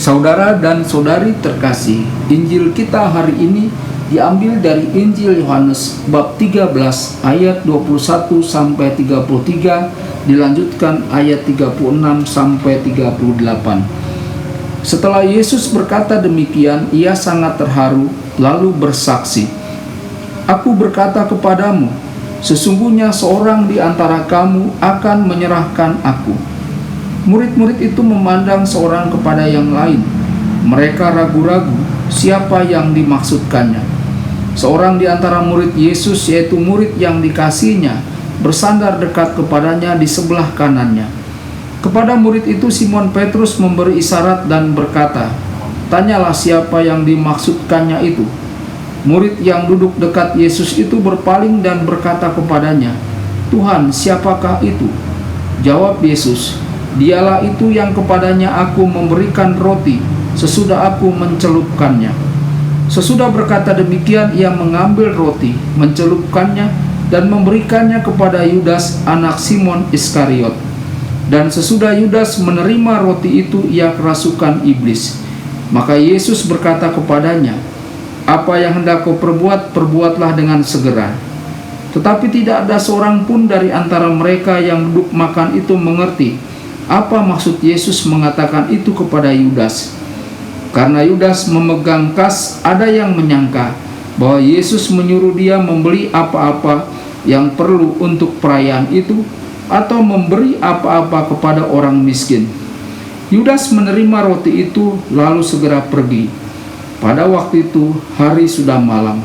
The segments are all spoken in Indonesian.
Saudara dan saudari terkasih, Injil kita hari ini diambil dari Injil Yohanes bab 13 ayat 21 sampai 33, dilanjutkan ayat 36 sampai 38. Setelah Yesus berkata demikian, ia sangat terharu lalu bersaksi, "Aku berkata kepadamu, sesungguhnya seorang di antara kamu akan menyerahkan aku." Murid-murid itu memandang seorang kepada yang lain. Mereka ragu-ragu siapa yang dimaksudkannya. Seorang di antara murid Yesus, yaitu murid yang dikasihinya, bersandar dekat kepadanya di sebelah kanannya. Kepada murid itu Simon Petrus memberi isyarat dan berkata, "Tanyalah siapa yang dimaksudkannya itu." Murid yang duduk dekat Yesus itu berpaling dan berkata kepadanya, "Tuhan, siapakah itu?" Jawab Yesus, "Dialah itu yang kepadanya aku memberikan roti sesudah aku mencelupkannya." Sesudah berkata demikian, ia mengambil roti, mencelupkannya, dan memberikannya kepada Yudas, anak Simon Iskariot. Dan sesudah Yudas menerima roti itu, ia kerasukan iblis. Maka Yesus berkata kepadanya, "Apa yang hendak kau perbuat, perbuatlah dengan segera." Tetapi tidak ada seorang pun dari antara mereka yang duduk makan itu mengerti apa maksud Yesus mengatakan itu kepada Yudas. Karena Yudas memegang kas, ada yang menyangka bahwa Yesus menyuruh dia membeli apa-apa yang perlu untuk perayaan itu, atau memberi apa-apa kepada orang miskin. Yudas menerima roti itu lalu segera pergi. Pada waktu itu hari sudah malam.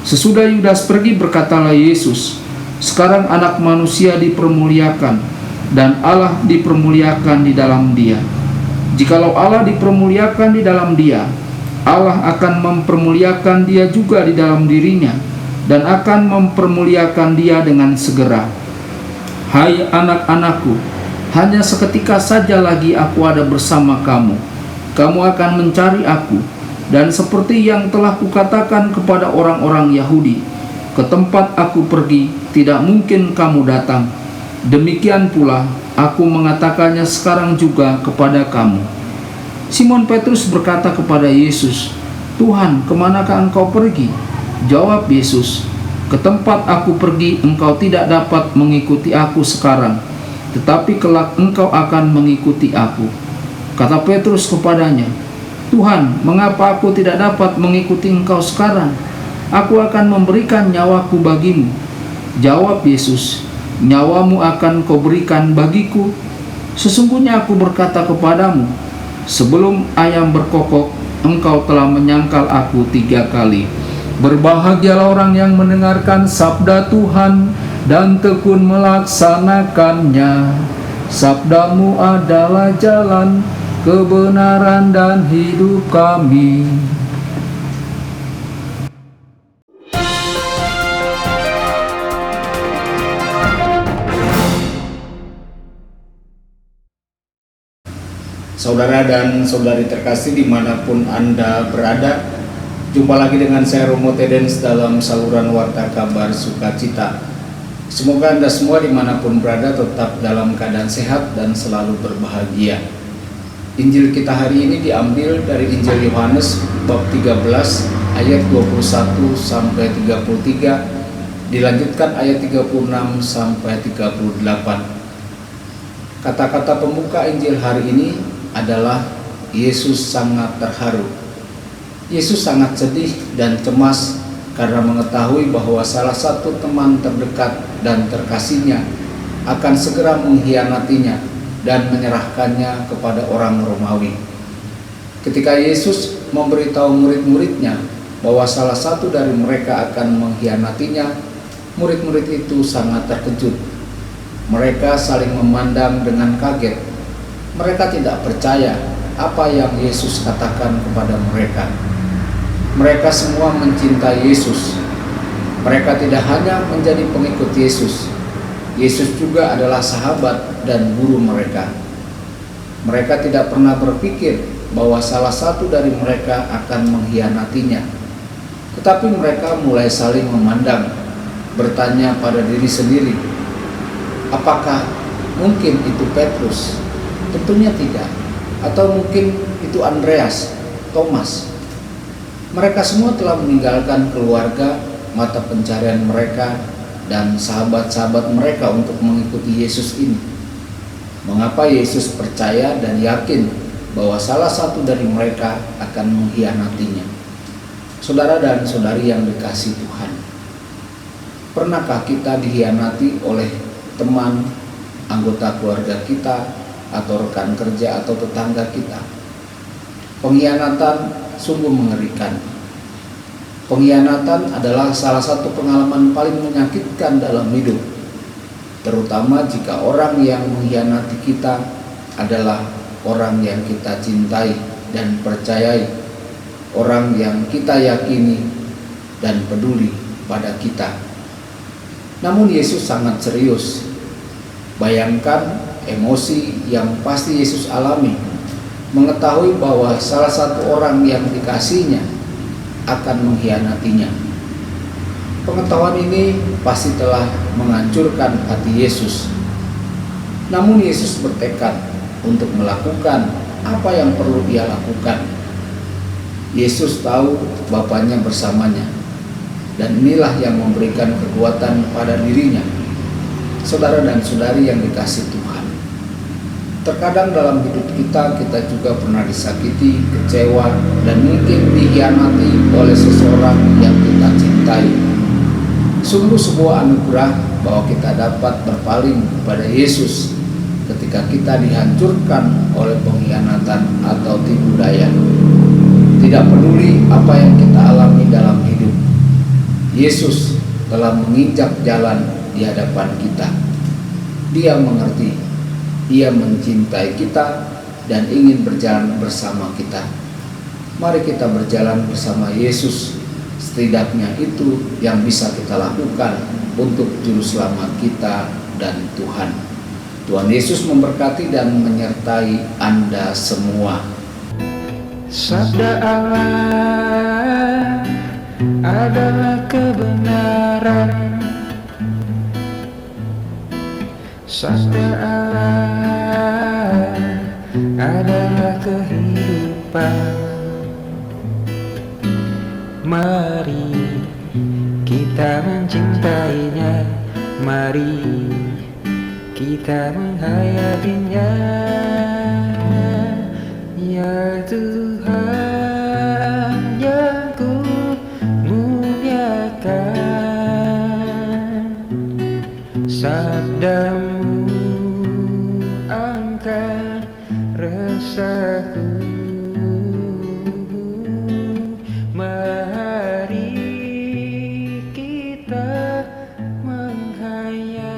Sesudah Yudas pergi, berkatalah Yesus, "Sekarang Anak Manusia dipermuliakan dan Allah dipermuliakan di dalam dia. Jikalau Allah dipermuliakan di dalam dia, Allah akan mempermuliakan dia juga di dalam dirinya, dan akan mempermuliakan dia dengan segera. Hai anak-anakku, hanya seketika saja lagi aku ada bersama kamu. Kamu akan mencari aku, dan seperti yang telah kukatakan kepada orang-orang Yahudi, ke tempat aku pergi tidak mungkin kamu datang. Demikian pula aku mengatakannya sekarang juga kepada kamu." Simon Petrus berkata kepada Yesus, "Tuhan, kemanakah engkau pergi?" Jawab Yesus, "Ke tempat aku pergi engkau tidak dapat mengikuti aku sekarang, tetapi kelak engkau akan mengikuti aku." Kata Petrus kepadanya, "Tuhan, mengapa aku tidak dapat mengikuti engkau sekarang? Aku akan memberikan nyawaku bagimu." Jawab Yesus, "Nyawamu akan kau berikan bagiku? Sesungguhnya aku berkata kepadamu, sebelum ayam berkokok, engkau telah menyangkal aku 3 kali. Berbahagialah orang yang mendengarkan sabda Tuhan dan tekun melaksanakannya. Sabdamu adalah jalan, kebenaran dan hidup kami." Saudara dan saudari terkasih dimanapun Anda berada, jumpa lagi dengan saya Romo Tedens dalam saluran Warta Kabar Sukacita. Semoga Anda semua dimanapun berada tetap dalam keadaan sehat dan selalu berbahagia. Injil kita hari ini diambil dari Injil Yohanes bab 13 ayat 21 sampai 33, dilanjutkan ayat 36 sampai 38. Kata-kata pembuka Injil hari ini adalah Yesus sangat terharu. Yesus sangat sedih dan cemas karena mengetahui bahwa salah satu teman terdekat dan terkasihnya akan segera mengkhianatinya dan menyerahkannya kepada orang Romawi. Ketika Yesus memberitahu murid-muridnya bahwa salah satu dari mereka akan mengkhianatinya, murid-murid itu sangat terkejut. Mereka saling memandang dengan kaget. Mereka tidak percaya apa yang Yesus katakan kepada mereka. Mereka semua mencintai Yesus. Mereka tidak hanya menjadi pengikut Yesus, Yesus juga adalah sahabat dan guru mereka. Mereka tidak pernah berpikir bahwa salah satu dari mereka akan mengkhianatinya. Tetapi mereka mulai saling memandang, bertanya pada diri sendiri, apakah mungkin itu Petrus? Tentunya tidak. Atau mungkin itu Andreas, Thomas. Mereka semua telah meninggalkan keluarga, mata pencarian mereka, dan sahabat-sahabat mereka untuk mengikuti Yesus ini. Mengapa Yesus percaya dan yakin bahwa salah satu dari mereka akan mengkhianatinya? Saudara dan saudari yang dikasihi Tuhan, pernahkah kita dikhianati oleh teman, anggota keluarga kita, atau rekan kerja atau tetangga kita? Pengkhianatan sungguh mengerikan. Pengkhianatan adalah salah satu pengalaman paling menyakitkan dalam hidup, terutama jika orang yang mengkhianati kita adalah orang yang kita cintai dan percayai, orang yang kita yakini dan peduli pada kita. Namun Yesus sangat serius. Bayangkan emosi yang pasti Yesus alami mengetahui bahwa salah satu orang yang dikasihnya akan mengkhianatinya. Pengetahuan ini pasti telah menghancurkan hati Yesus. Namun Yesus bertekad untuk melakukan apa yang perlu dia lakukan. Yesus tahu Bapaknya bersamanya, dan inilah yang memberikan kekuatan pada dirinya. Saudara dan saudari yang dikasihi Tuhan, terkadang dalam hidup kita juga pernah disakiti, kecewa, dan mungkin dikhianati oleh seseorang yang kita cintai. Sungguh sebuah anugerah bahwa kita dapat berpaling kepada Yesus ketika kita dihancurkan oleh pengkhianatan atau tipu daya. Tidak peduli apa yang kita alami dalam hidup, Yesus telah menginjak jalan di hadapan kita. Dia mengerti, Dia mencintai kita dan ingin berjalan bersama kita. Mari kita berjalan bersama Yesus. Setidaknya itu yang bisa kita lakukan untuk juru selamat kita dan Tuhan. Tuhan Yesus memberkati dan menyertai Anda semua. Sabda Allah adalah kebenaran. Sabda Allah adalah kehidupan. Mari kita mencintainya, mari kita menghayatinya. Ya Tuhan yang ku muliakan, sabdamu angkat resahku. Mari kita menghayatinya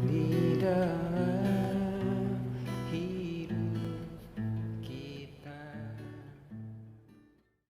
di dalam